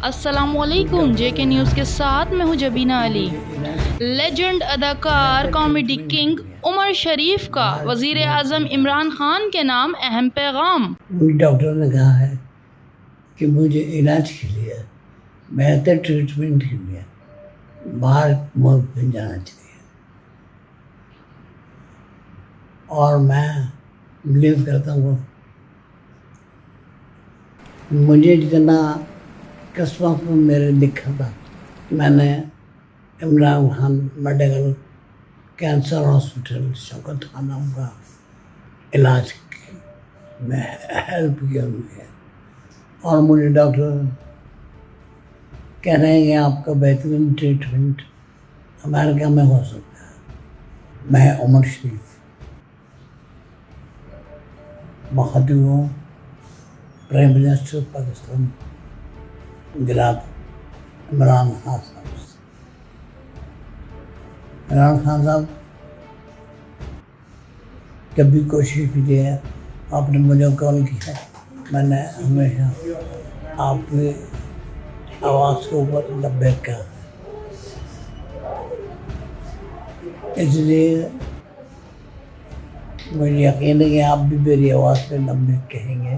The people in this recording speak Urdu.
السلام علیکم، جے کے نیوز کے ساتھ میں ہوں جبینہ علی۔ لیجنڈ اداکار کامیڈی کنگ عمر شریف کا وزیر اعظم عمران خان کے نام اہم پیغام۔ ڈاکٹر نے کہا ہے کہ مجھے علاج کے لیے بہتر ٹریٹمنٹ کے لیے باہر ملک میں جانا چاہیے، اور میں بلیو کرتا ہوں مجھے جتنا قسمت میں میرے لکھا تھا، میں نے Imran Khan medical cancer hospital Shaukat Khanum کا علاج میں ہیلپ کیا مجھے، اور مجھے ڈاکٹر کہہ رہے ہیں کہ آپ کا بہترین ٹریٹمنٹ امریکہ میں ہو سکتا ہے۔ میں عمر شریف مخاطب ہوں پرائم منسٹر پاکستان جناب عمران خان صاحب سے۔ عمران خان صاحب، جب بھی کوشش کی ہے آپ نے مجھے کال کیا، میں نے ہمیشہ آپ کی آواز کے اوپر لبیک کہا، اس لیے مجھے یقین ہے کہ آپ بھی میری آواز پہ لبیک کہیں گے۔